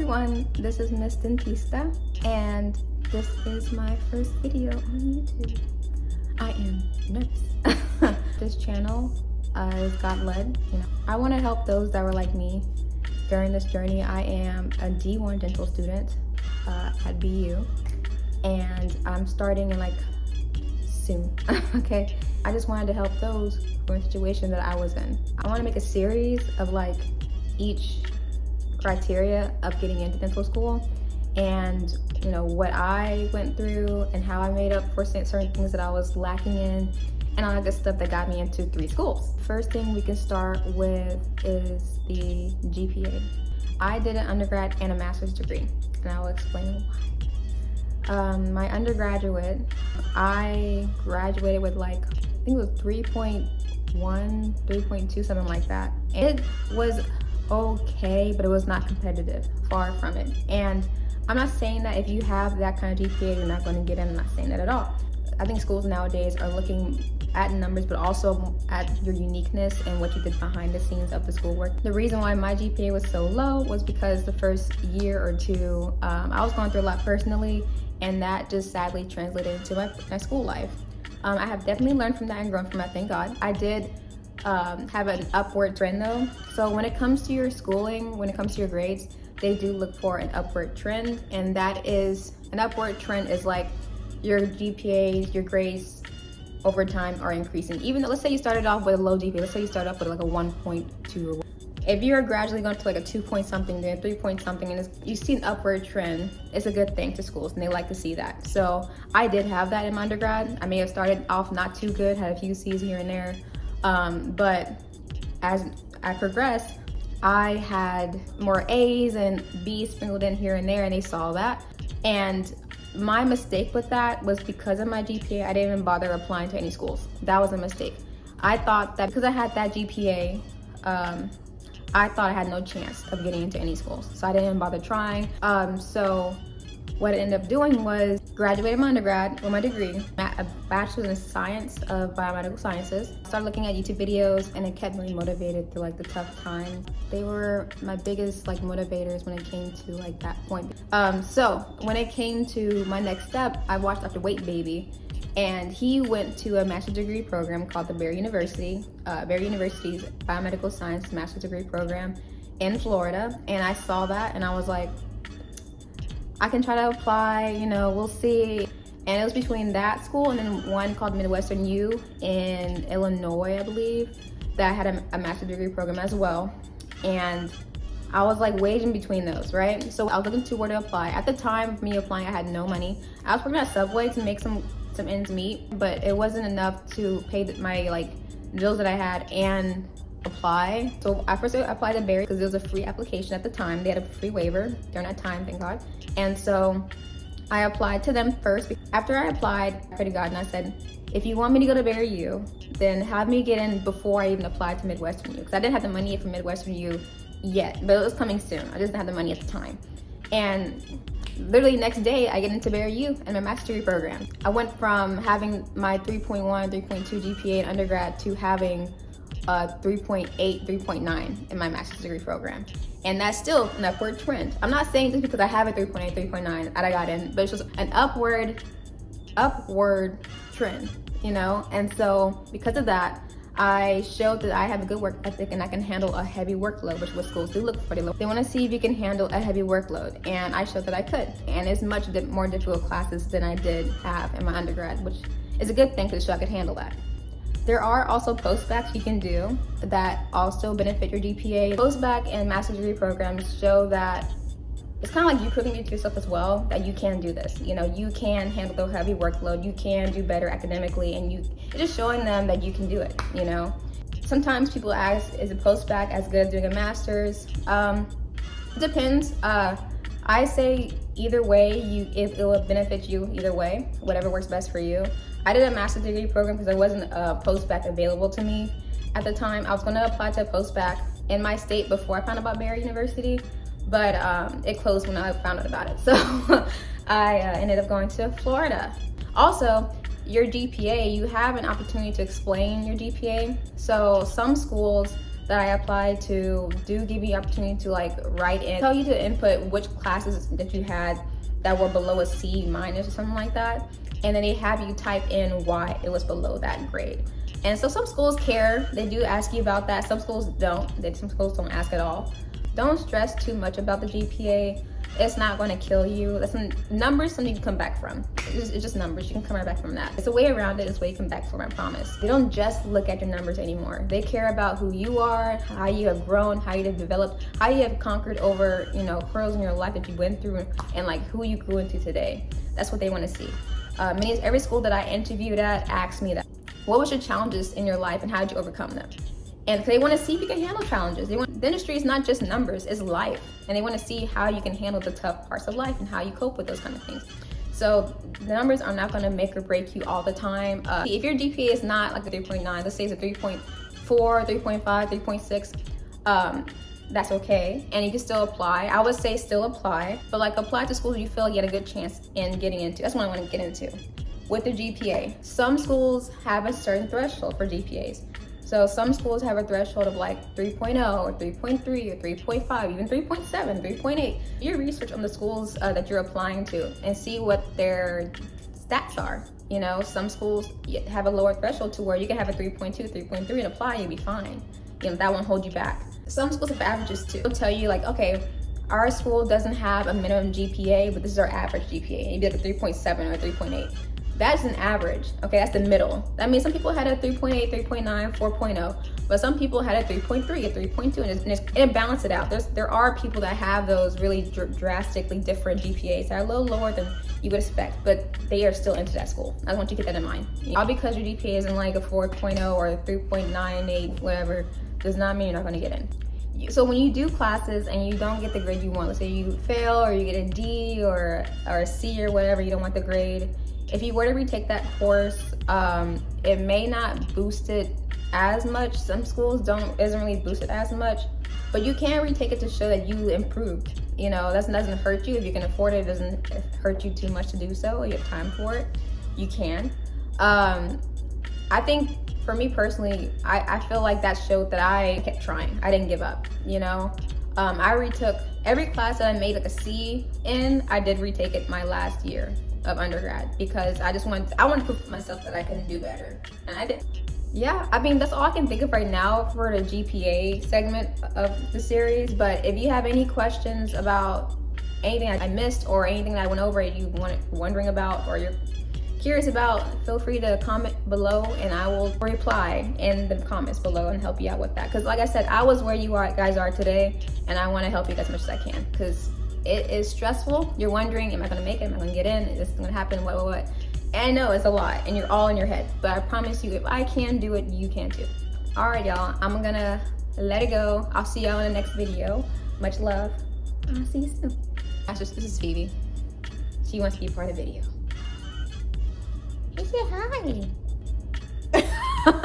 everyone, this is Miss Dentista, and this is my first video on YouTube. I am nervous. This channel is God-led. I want to help those that were like me during this journey. I am a D1 dental student at BU, and I'm starting in soon. Okay, I just wanted to help those who are in a situation that I was in. I want to make a series of each criteria of getting into dental school, and what I went through and how I made up for certain things that I was lacking in, and all that good stuff that got me into 3 schools. First thing we can start with is the GPA. I did an undergrad and a master's degree, and I will explain why. My undergraduate, I graduated with I think it was 3.1, 3.2, something like that. It was okay, but it was not competitive, far from it. And I'm not saying that if you have that kind of GPA, you're not going to get in. I'm not saying that at all. I think schools nowadays are looking at numbers, but also at your uniqueness and what you did behind the scenes of the schoolwork. The reason why my GPA was so low was because the first year or two, I was going through a lot personally, and that just sadly translated into my school life. I have definitely learned from that and grown from that, thank God. I did have an upward trend though. So when it comes to your schooling, when it comes to your grades, they do look for an upward trend, and that is, an upward trend is your GPAs, your grades over time are increasing. Even though, let's say you started off with a low GPA, let's say you started off with a 1.2, if you're gradually going to a 2 point something, then 3 point something, and you see an upward trend, it's a good thing to schools, and they like to see that. So I did have that in my undergrad. I may have started off not too good, had a few C's here and there, but as I progressed, I had more A's and B's sprinkled in here and there, and they saw that. And my mistake with that was because of my GPA, I didn't even bother applying to any schools. That was a mistake. I thought that because I had that GPA, I thought I had no chance of getting into any schools, so I didn't even bother trying. So what I ended up doing was graduated my undergrad with my degree, a bachelor's in science of biomedical sciences. I started looking at YouTube videos, and it kept me motivated through the tough times. They were my biggest motivators when it came to that point. So when it came to my next step, I watched Dr. Wait Baby, and he went to a master's degree program called the Barry University's biomedical science master's degree program in Florida. And I saw that, and I was like, I can try to apply, we'll see. And it was between that school and then one called Midwestern U in Illinois, I believe, that had a master's degree program as well. And I was waging between those, right? So I was looking to where to apply. At the time of me applying, I had no money. I was working at Subway to make some ends meet, but it wasn't enough to pay my bills that I had and apply. So at first I applied to Barry because it was a free application at the time. They had a free waiver during that time, thank God. And so I applied to them first. After I applied, I prayed to God and I said, if you want me to go to Barry U, then have me get in before I even applied to Midwestern U, because I didn't have the money for Midwestern U yet, but it was coming soon. I just didn't have the money at the time. And literally next day, I get into Barry U and my master's degree program. I went from having my 3.1, 3.2 GPA in undergrad to having 3.8, 3.9 in my master's degree program. And that's still an upward trend. I'm not saying just because I have a 3.8, 3.9 that I got in, but it's just an upward trend, And so because of that, I showed that I have a good work ethic and I can handle a heavy workload, which is what schools do look for. They want to see if you can handle a heavy workload, and I showed that I could. And it's much more difficult classes than I did have in my undergrad, which is a good thing because I could handle that. There are also post-bacs you can do that also benefit your GPA. Post-bac and master's degree programs show that it's kind of you're proving it to yourself as well that you can do this. You can handle the heavy workload, you can do better academically, and you're just showing them that you can do it, Sometimes people ask, is a post-bac as good as doing a master's? It depends. I say either way, it will benefit you either way, whatever works best for you. I did a master's degree program because there wasn't a post-bac available to me at the time. I was going to apply to a post-bac in my state before I found out about Barry University, but it closed when I found out about it. So I ended up going to Florida. Also, your GPA, you have an opportunity to explain your GPA. So some schools that I applied to do give you the opportunity to like write in, tell you to input which classes that you had that were below a C minus or something like that. And then they have you type in why it was below that grade. And so some schools care, they do ask you about that. Some schools don't, some schools don't ask at all. Don't stress too much about the GPA. It's not going to kill you. That's numbers, something you can come back from. It's just numbers. You can come right back from that. It's a way around it. It's a way you come back from, I promise. They don't just look at your numbers anymore. They care about who you are, how you have grown, how you have developed, how you have conquered over, you know, hurdles in your life that you went through, and like who you grew into today. That's what they want to see. Every school that I interviewed at asked me that. What was your challenges in your life and how did you overcome them? And they want to see if you can handle challenges. Dentistry is not just numbers, it's life. And they want to see how you can handle the tough parts of life and how you cope with those kind of things. So the numbers are not going to make or break you all the time. If your GPA is not like a 3.9, let's say it's a 3.4, 3.5, 3.6, that's okay. And you can still apply. I would say still apply, but like apply to schools you feel you get a good chance in getting into. That's what I want to get into. With the GPA, some schools have a certain threshold for GPAs. So some schools have a threshold of like 3.0 or 3.3 or 3.5, even 3.7, 3.8. Do your research on the schools that you're applying to and see what their stats are. You know, some schools have a lower threshold to where you can have a 3.2, 3.3 and apply, you'll be fine. You know, that won't hold you back. Some schools have averages too. They'll tell you like, okay, our school doesn't have a minimum GPA, but this is our average GPA. Maybe like a 3.7 or a 3.8. That's an average, okay? That's the middle. That means some people had a 3.8, 3.9, 4.0, but some people had a 3.3, a 3.2, and it balanced it out. There are people that have those really drastically different GPAs that are a little lower than you would expect, but they are still into that school. I want you to keep that in mind. All because your GPA isn't like a 4.0 or a 3.98, whatever, does not mean you're not gonna get in. So when you do classes and you don't get the grade you want, let's say you fail or you get a D or a C or whatever, you don't want the grade. If you were to retake that course, it may not boost it as much. Some schools isn't really boosted as much, but you can retake it to show that you improved. You know, that doesn't hurt you. If you can afford it, it doesn't hurt you too much to do so. You have time for it, you can. I think for me personally, I feel like that showed that I kept trying. I didn't give up, you know? I retook every class that I made like a C in, I did retake it my last year of undergrad because I wanted to prove to myself that I can do better, and I did. Yeah, I mean, that's all I can think of right now for the GPA segment of the series, but if you have any questions about anything I missed or anything that I went over and wondering about or you're curious about, feel free to comment below and I will reply in the comments below and help you out with that. Because like I said, I was where you guys are today, and I want to help you as much as I can because it is stressful. You're wondering, am I gonna make it? Am I gonna get in? Is this gonna happen? What? And I know it's a lot and you're all in your head, but I promise you, if I can do it, you can too. All right, y'all, I'm gonna let it go. I'll see y'all in the next video. Much love. I'll see you soon. This is Phoebe. She wants to be part of the video. Hey, say hi.